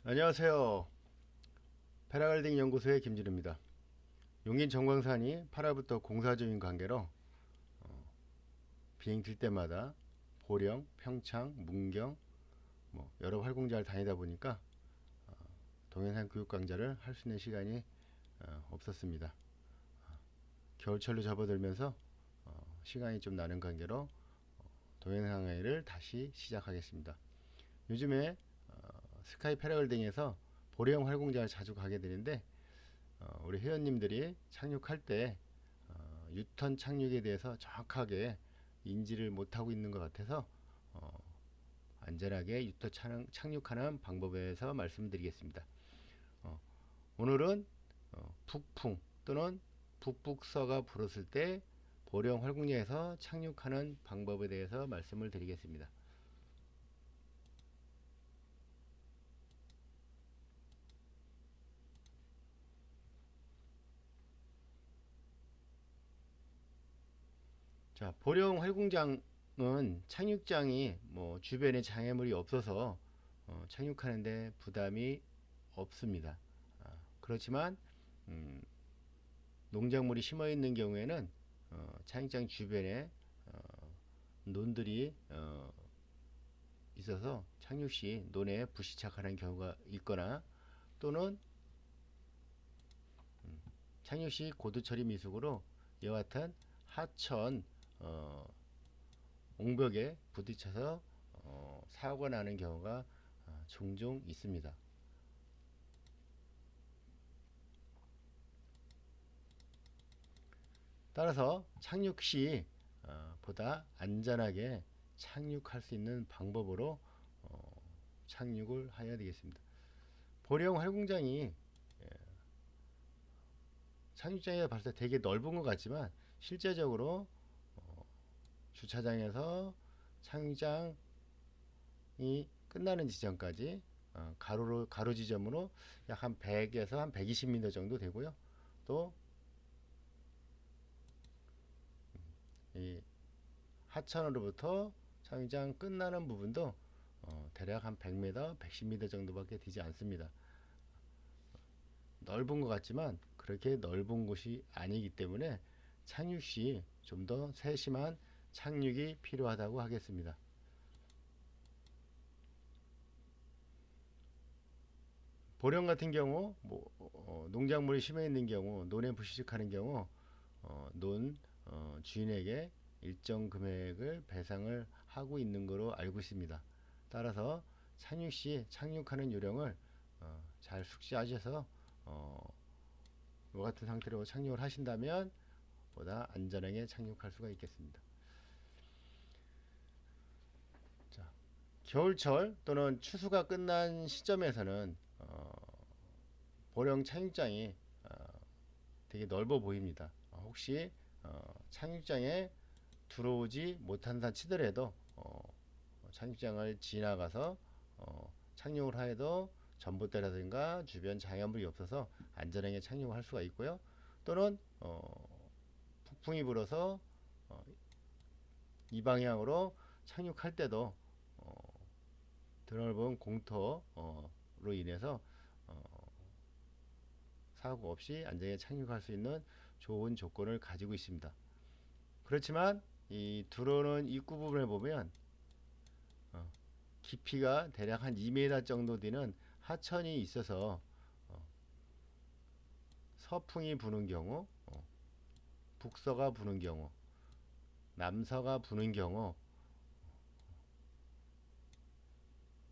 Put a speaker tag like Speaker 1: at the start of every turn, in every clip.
Speaker 1: 안녕하세요. 패러글라이딩 연구소의 김진우입니다. 용인 정광산이 8화부터 공사 중인 관계로 비행 뛸 때마다 보령, 평창, 문경 여러 활공장을 다니다 보니까 동해산 교육 강좌를 할 수 있는 시간이 없었습니다. 겨울철로 접어들면서 시간이 좀 나는 관계로 동해상해를 다시 시작하겠습니다. 요즘에 스카이 패러글라이딩에서 보령 활공장을 자주 가게 되는데 우리 회원님들이 착륙할 때 유턴 착륙에 대해서 정확하게 인지를 못하고 있는 것 같아서 어, 안전하게 유턴 착륙하는 방법에 대해서 말씀드리겠습니다. 어, 오늘은 북풍 또는 북북서가 불었을 때 보령 활공장에서 착륙하는 방법에 대해서 말씀을 드리겠습니다. 자, 보령 활공장은 착륙장이 주변에 장애물이 없어서 착륙하는데 부담이 없습니다. 그렇지만 음, 농작물이 심어 있는 경우에는 차익장 주변에 논들이 있어서 착륙 시 논에 부시착하는 경우가 있거나 또는 착륙 시 고도 처리 미숙으로 이와 같은 하천 옹벽에 부딪혀서 사고가 나는 경우가 종종 있습니다. 따라서 착륙 시 보다 안전하게 착륙할 수 있는 방법으로 착륙을 해야 되겠습니다. 보령 활공장이 착륙장에 봤을 때 되게 넓은 것 같지만 실제적으로 주차장에서 착륙장이 끝나는 지점까지 가로 지점으로 약 한 100에서 한 120m 정도 되고요. 또 이 하천으로부터 착륙장 끝나는 부분도 대략 한 100m, 110m 정도밖에 되지 않습니다. 넓은 것 같지만 그렇게 넓은 곳이 아니기 때문에 착륙 시 좀 더 세심한 착륙이 필요하다고 하겠습니다. 보령 같은 경우 농작물이 심해 있는 경우 논에 부시식하는 경우 논 주인에게 일정 금액을 배상을 하고 있는 것으로 알고 있습니다. 따라서 착륙 시 착륙하는 요령을 잘 숙지하셔서 이와 같은 상태로 착륙을 하신다면 보다 안전하게 착륙할 수가 있겠습니다. 자, 겨울철 또는 추수가 끝난 시점에서는 보령 착륙장이 되게 넓어 보입니다. 혹시 착륙장에 들어오지 못한다 치더라도 착륙장을 지나가서 착륙을 하여도 전봇대라든가 주변 장애물이 없어서 안전하게 착륙을 할 수가 있고요. 또는 폭풍이 불어서 이 방향으로 착륙할 때도 드넓은 공터로 인해서 사고 없이 안전하게 착륙할 수 있는 좋은 조건을 가지고 있습니다. 그렇지만 이 들어오는 입구 부분을 보면 깊이가 대략 한 2m 정도 되는 하천이 있어서 서풍이 부는 경우, 북서가 부는 경우, 남서가 부는 경우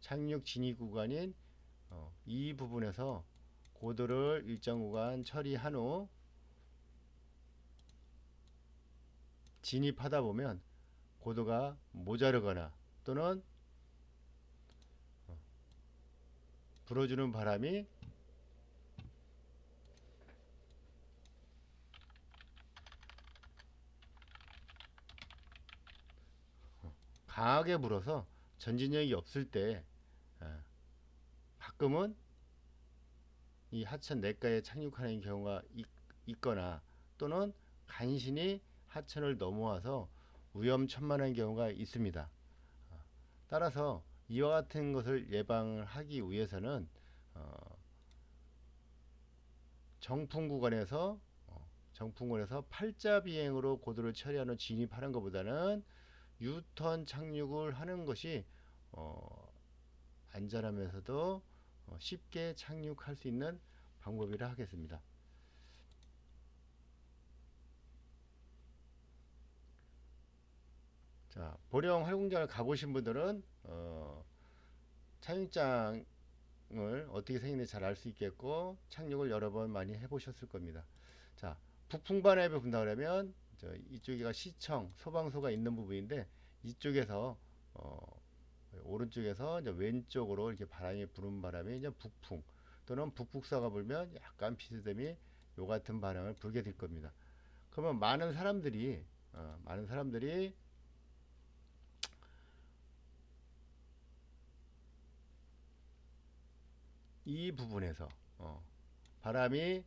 Speaker 1: 착륙 진입 구간인 이 부분에서 고도를 일정 구간 처리한 후 진입하다 보면 고도가 모자르거나 또는 불어주는 바람이 강하게 불어서 전진력이 없을 때 가끔은 이 하천 냇가에 착륙하는 경우가 있거나 또는 간신히 하천을 넘어와서 위험천만한 경우가 있습니다. 따라서 이와 같은 것을 예방을 하기 위해서는 정품 구간에서 정품군에서 팔자 비행으로 고도를 처리하는 진입하는 것보다는 유턴 착륙을 하는 것이 안전하면서도 쉽게 착륙할 수 있는 방법이라 하겠습니다. 자, 보령 활공장을 가보신 분들은 착륙장을 어떻게 생겼는지 잘 알 수 있겠고 착륙을 여러 번 많이 해보셨을 겁니다. 자, 북풍반합에 분다 그러면 이쪽이가 시청 소방서가 있는 부분인데 이쪽에서 오른쪽에서 이제 왼쪽으로 이렇게 바람이 부는 바람이 이제 북풍 또는 북북서가 불면 약간 비스듬히 요 같은 반응을 불게 될 겁니다. 그러면 많은 사람들이 이 부분에서 바람이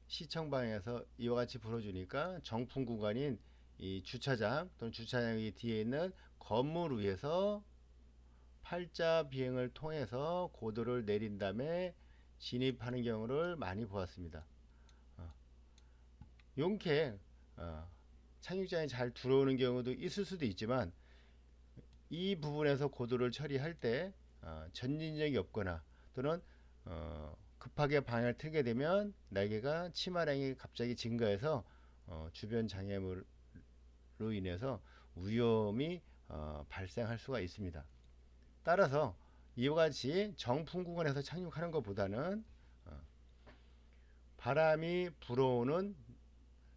Speaker 1: 시청 방향에서 이와 같이 불어주니까 정품 구간인 이 주차장 또는 주차장이 뒤에 있는 건물 위에서 팔자 비행을 통해서 고도를 내린 다음에 진입하는 경우를 많이 보았습니다. 용케 착륙장에 잘 들어오는 경우도 있을 수도 있지만 이 부분에서 고도를 처리할 때 전진력이 없거나 또는 급하게 방향을 틀게 되면 날개가 치마량이 갑자기 증가해서 주변 장애물로 인해서 위험이 발생할 수가 있습니다. 따라서 이와 같이 정품 구간에서 착륙하는 것보다는 바람이 불어오는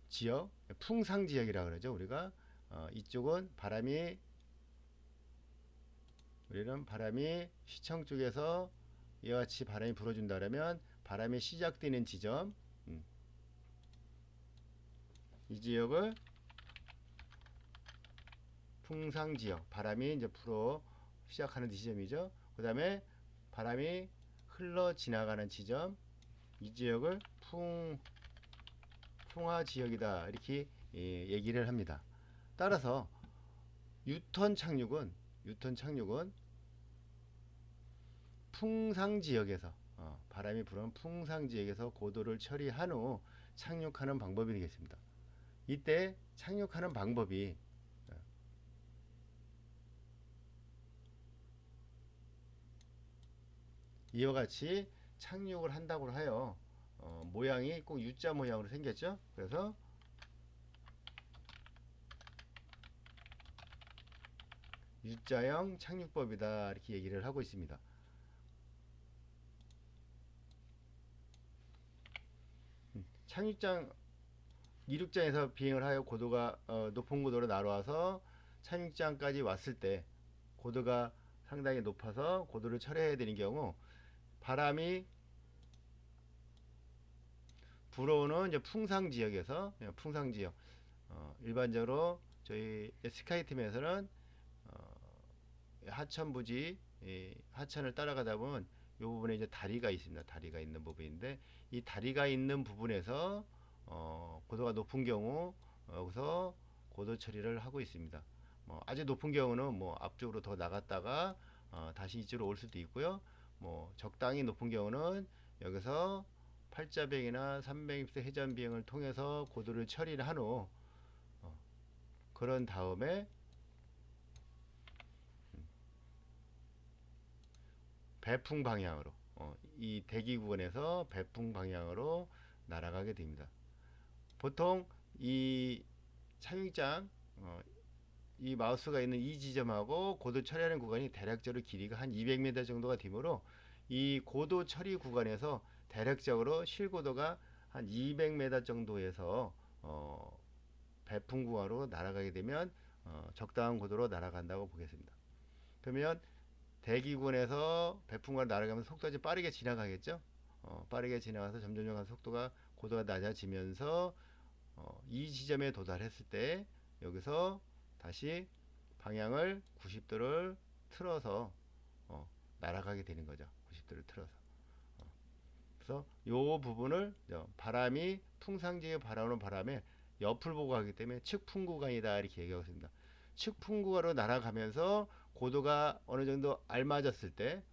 Speaker 1: 지역, 풍상 지역이라 그러죠. 이쪽은 우리는 바람이 시청 쪽에서 이와 같이 바람이 불어준다면 바람이 시작되는 지점, 이 지역을 풍상 지역, 바람이 이제 불어 시작하는 지점이죠. 그 다음에 바람이 흘러 지나가는 지점, 이 지역을 풍화 지역이다 이렇게 얘기를 합니다. 따라서 유턴 착륙은 풍상 지역에서 바람이 불어오는 풍상 지역에서 고도를 처리한 후 착륙하는 방법이 되겠습니다. 이때 착륙하는 방법이 이와 같이 착륙을 한다고 하여 모양이 꼭 U자 모양으로 생겼죠. 그래서 U자형 착륙법이다 이렇게 얘기를 하고 있습니다. 착륙장 이륙장에서 비행을 하여 고도가 높은 고도로 날아와서 착륙장까지 왔을 때 고도가 상당히 높아서 고도를 처리해야 되는 경우 바람이 불어오는 이제 풍상 지역에서 풍상 지역 일반적으로 저희 스카이팀에서는 하천 부지 하천을 따라가다 보면 이 부분에 이제 다리가 있습니다. 다리가 있는 부분인데 이 다리가 있는 부분에서 고도가 높은 경우 여기서 고도 처리를 하고 있습니다. 아주 높은 경우는 앞쪽으로 더 나갔다가 다시 이쪽으로 올 수도 있고요. 적당히 높은 경우는 여기서 팔자비행이나 300m 회전 비행을 통해서 고도를 처리를 한 후 그런 다음에 배풍 방향으로 이 대기 구간에서 배풍 방향으로 날아가게 됩니다. 보통 이 착륙장 이 마우스가 있는 이 지점하고 고도 처리하는 구간이 대략적으로 길이가 한 200m 정도가 되므로 이 고도 처리 구간에서 대략적으로 실고도가 한 200m 정도에서 배풍 구간으로 날아가게 되면 적당한 고도로 날아간다고 보겠습니다. 그러면 대기군에서 배풍구가 날아가면서 속도가 좀 빠르게 지나가겠죠. 빠르게 지나가서 점점 속도가 고도가 낮아지면서 이 지점에 도달했을 때 여기서 다시 방향을 90도를 틀어서 날아가게 되는 거죠. 90도를 틀어서. 그래서 이 부분을 바람이 풍상지에 바라오는 바람에 옆을 보고 가기 때문에 측풍 구간이다 이렇게 얘기하고 있습니다. 측풍 구간으로 날아가면서 고도가 어느 정도 알맞았을 때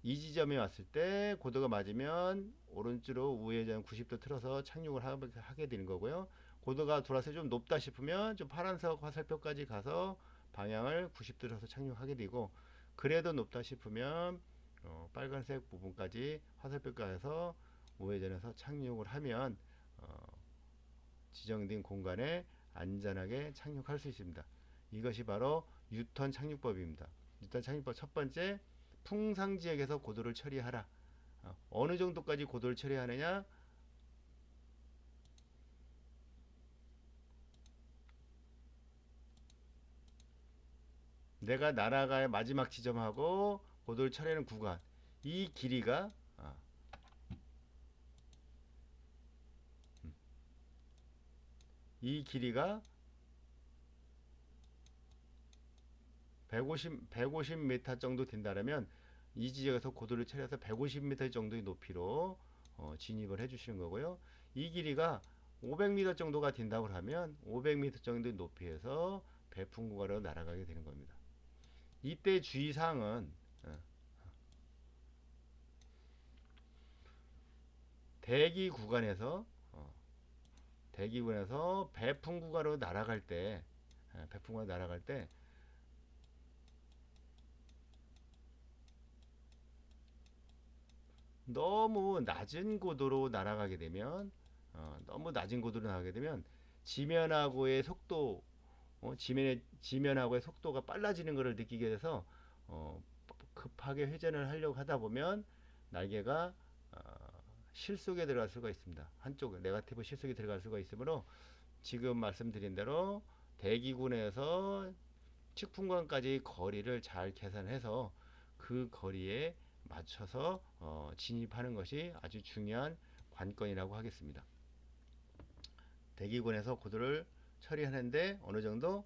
Speaker 1: 이 지점에 왔을 때 고도가 맞으면 오른쪽으로 우회전 90도 틀어서 착륙을 하게 되는 거고요. 고도가 돌아서 좀 높다 싶으면 좀 파란색 화살표까지 가서 방향을 90도 틀어서 착륙하게 되고, 그래도 높다 싶으면 빨간색 부분까지 화살표까지 가서 우회전해서 착륙을 하면 지정된 공간에 안전하게 착륙할 수 있습니다. 이것이 바로 유턴 착륙법입니다. 유턴 착륙법 첫 번째, 풍상 지역에서 고도를 처리하라. 어느 정도까지 고도를 처리하느냐? 내가 날아갈 마지막 지점하고 고도를 처리하는 구간, 이 길이가 아, 이 길이가 150m 정도 된다면 이 지역에서 고도를 처리해서 150m 정도의 높이로 진입을 해 주시는 거고요. 이 길이가 500m 정도가 된다고 하면 500m 정도의 높이에서 배풍 구간으로 날아가게 되는 겁니다. 이때 주의사항은 대기 구간에서 배풍 구간으로 날아갈 때 배풍 구간 날아갈 때 너무 낮은 고도로 날아가게 되면 너무 낮은 고도로 나가게 되면 지면하고의 속도 지면하고의 속도가 빨라지는 것을 느끼게 돼서 급하게 회전을 하려고 하다 보면 날개가 실속에 들어갈 수가 있습니다. 한쪽 네거티브 실속에 들어갈 수가 있으므로 지금 말씀드린 대로 대기군에서 측풍관까지 거리를 잘 계산해서 그 거리에 맞춰서 진입하는 것이 아주 중요한 관건이라고 하겠습니다. 대기권에서 고도를 처리하는데 어느 정도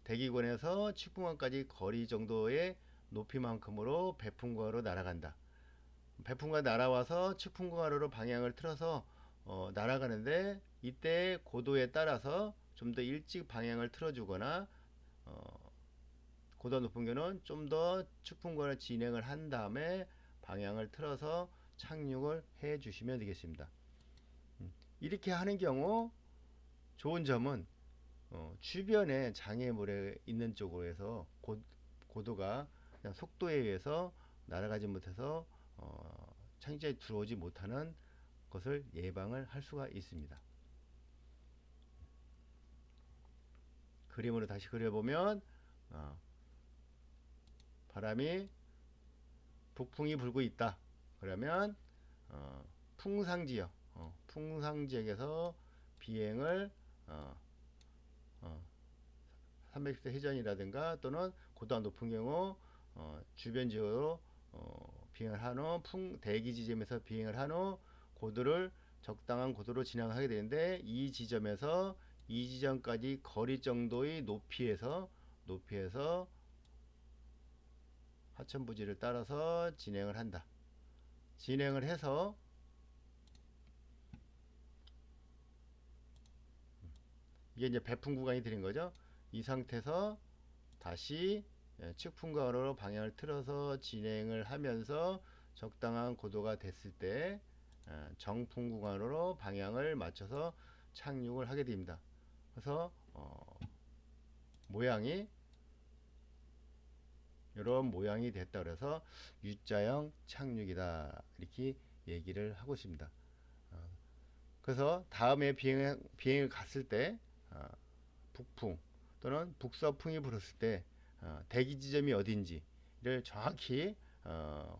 Speaker 1: 대기권에서 측풍관까지 거리 정도의 높이만큼으로 배풍관으로 날아간다. 배풍관 날아와서 측풍관으로 방향을 틀어서 날아가는데 이때 고도에 따라서 좀 더 일찍 방향을 틀어주거나 고도 높은 경우는 좀 더 측풍관을 진행을 한 다음에 방향을 틀어서 착륙을 해 주시면 되겠습니다. 이렇게 하는 경우 좋은 점은 주변에 장애물에 있는 쪽으로 고도가 그냥 속도에 의해서 날아가지 못해서 착륙지에 들어오지 못하는 것을 예방을 할 수가 있습니다. 그림으로 다시 그려보면 바람이 북풍이 불고 있다. 그러면 풍상지역에서 비행을 360도 회전이라든가 또는 고도가 높은 경우 주변 지역으로 비행을 한 후 대기 지점에서 비행을 한 후 고도를 적당한 고도로 진행하게 되는데 이 지점에서 이 지점까지 거리 정도의 높이에서 하천부지를 따라서 진행을 한다. 진행을 해서 이게 이제 배풍 구간이 되는 거죠. 이 상태에서 다시 측풍구간으로 방향을 틀어서 진행을 하면서 적당한 고도가 됐을 때 정풍 구간으로 방향을 맞춰서 착륙을 하게 됩니다. 그래서 모양이 이런 모양이 됐다 그래서 U자형 착륙이다 이렇게 얘기를 하고 있습니다. 그래서 다음에 비행을 갔을 때 북풍 또는 북서풍이 불었을 때 대기 지점이 어딘지를 정확히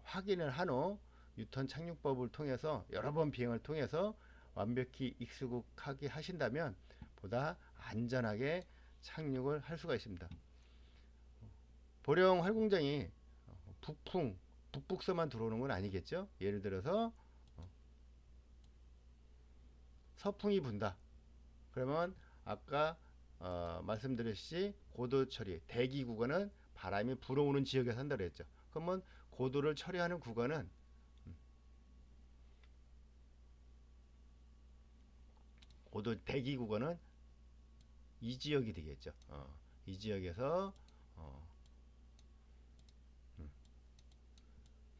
Speaker 1: 확인을 한 후 유턴 착륙법을 통해서 여러 번 비행을 통해서 완벽히 익숙하게 하신다면 보다 안전하게 착륙을 할 수가 있습니다. 보령 활공장이 북북서만 들어오는 건 아니겠죠. 예를 들어서 서풍이 분다. 그러면 아까 말씀드렸듯이 고도 처리 대기 구간은 바람이 불어오는 지역에서 한다고 했죠. 그러면 고도를 처리하는 구간은 고도 대기 구간은 이 지역이 되겠죠. 이 지역에서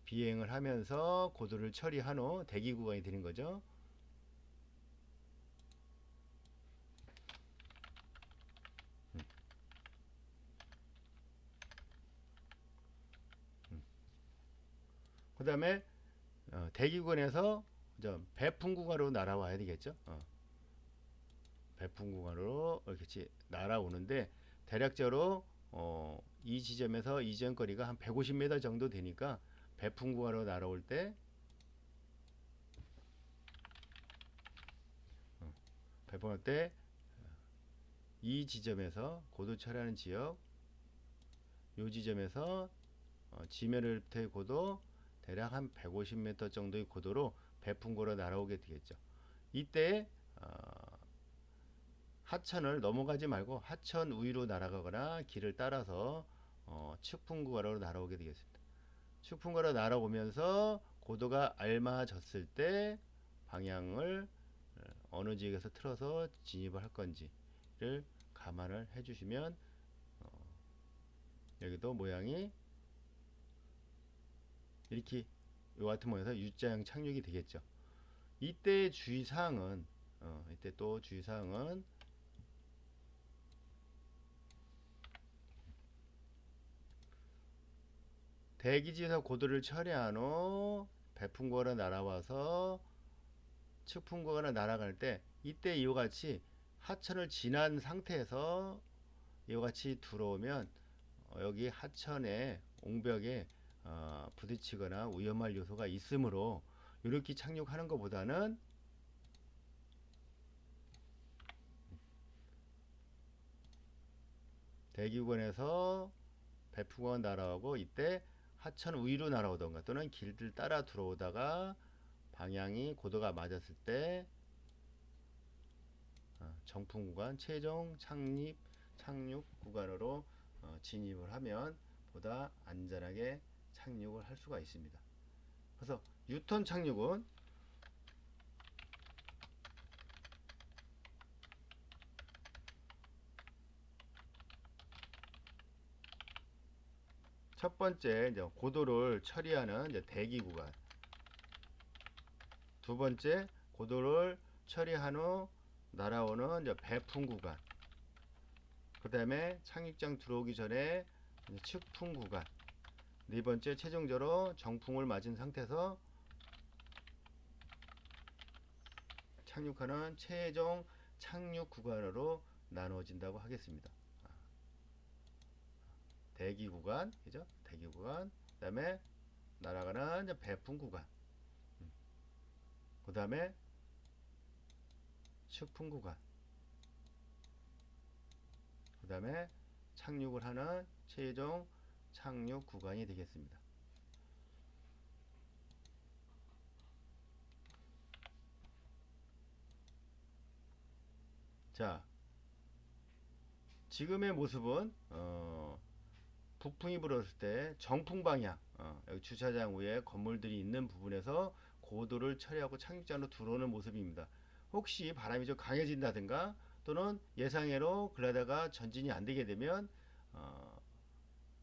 Speaker 1: 비행을 하면서 고도를 처리한 후 대기 구간이 되는 거죠. 그 다음에 대기 구간에서 배풍 구간으로 날아와야 되겠죠. 배풍 구간으로 이렇게 날아오는데 대략적으로 이 지점에서 이전 거리가 한 150m 정도 되니까 배풍 구간으로 날아올 때 배풍할 때 이 지점에서 고도 처리하는 지역, 이 지점에서 지면으로부터의 고도 대략 한 150m 정도의 고도로 배풍구로 날아오게 되겠죠. 이때 하천을 넘어가지 말고 하천 위로 날아가거나 길을 따라서 측풍구가로 날아오게 되겠습니다. 측풍구로 날아오면서 고도가 알맞았을 때 방향을 어느 지역에서 틀어서 진입을 할 건지를 감안을 해주시면 여기도 모양이 이렇게 이 같은 모양에서 U자형 착륙이 되겠죠. 이때 주의사항은 이때 또 주의사항은 대기지에서 고도를 처리한 후 배풍구가 날아와서 측풍구가 날아갈 때 이때 이와 같이 하천을 지난 상태에서 이와 같이 들어오면 여기 하천의 옹벽에 부딪히거나 위험할 요소가 있으므로 이렇게 착륙하는 것보다는 대기구간에서 배풍구가 날아오고 이때 하천 위로 날아오던가 또는 길들 따라 들어오다가 방향이 고도가 맞았을 때 정풍 구간 최종 착륙 구간으로 진입을 하면 보다 안전하게 착륙을 할 수가 있습니다. 그래서 유턴 착륙은 첫 번째 고도를 처리하는 대기 구간, 두 번째 고도를 처리한 후 날아오는 배풍 구간, 그 다음에 착륙장 들어오기 전에 측풍 구간, 네 번째 최종적으로 정풍을 맞은 상태에서 착륙하는 최종 착륙 구간으로 나누어진다고 하겠습니다. 대기 구간, 그죠? 대기 구간, 그 다음에 날아가는 배풍 구간, 그 다음에 측풍 구간, 그 다음에 착륙을 하는 최종 착륙 구간이 되겠습니다. 자, 지금의 모습은 북풍이 불었을 때 정풍 방향, 여기 주차장 위에 건물들이 있는 부분에서 고도를 처리하고 착륙장으로 들어오는 모습입니다. 혹시 바람이 좀 강해진다든가 또는 예상외로 그러다가 전진이 안 되게 되면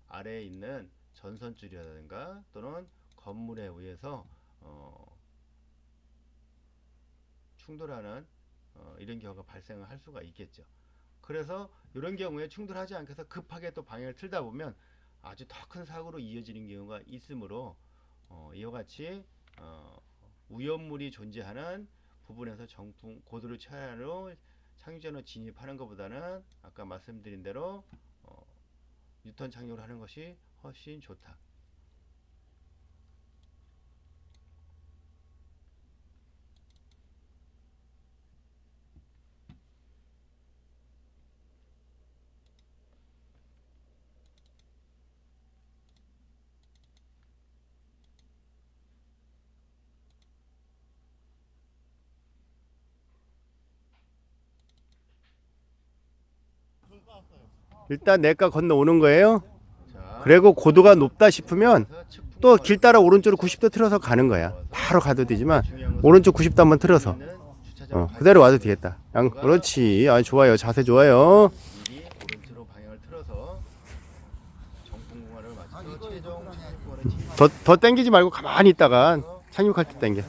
Speaker 1: 아래에 있는 전선줄이라든가 또는 건물에 의해서 충돌하는 이런 경우가 발생을 할 수가 있겠죠. 그래서 이런 경우에 충돌하지 않게 해서 급하게 또 방향을 틀다 보면 아주 더 큰 사고로 이어지는 경우가 있으므로 이와 같이 위험물이 존재하는 부분에서 정풍 고도를 처리하러 착륙장으로 진입하는 것보다는 아까 말씀드린 대로 유턴 착륙을 하는 것이 훨씬 좋다. 일단 내가 건너오는 거예요. 그리고 고도가 높다 싶으면 또 길 따라 오른쪽으로 90도 틀어서 가는 거야. 바로 가도 되지만 오른쪽 90도 한번 틀어서 그대로 와도 되겠다. 그렇지. 아, 좋아요. 자세 좋아요. 오른쪽으로 방향을 틀어서 정풍 공간을 맞춰서 최종 착륙구간에 진입 더 당기지 말고 가만히 있다가 착륙할 때 당겨.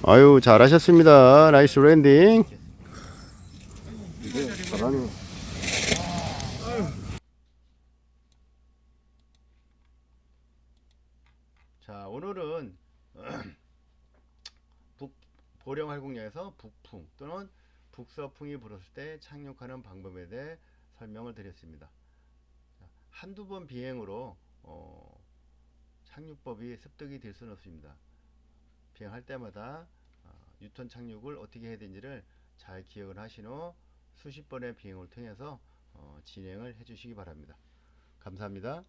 Speaker 1: 아유, 잘하셨습니다. 나이스 랜딩.
Speaker 2: 이게 잘하네.
Speaker 1: 자, 오늘은 보령 활공량에서 북풍 또는 북서풍이 불었을 때 착륙하는 방법에 대해 설명을 드렸습니다. 한두 번 비행으로 착륙법이 습득이 될 수는 없습니다. 비행할 때마다 유턴 착륙을 어떻게 해야 되는지를 잘 기억을 하신 후 수십 번의 비행을 통해서 진행을 해 주시기 바랍니다. 감사합니다.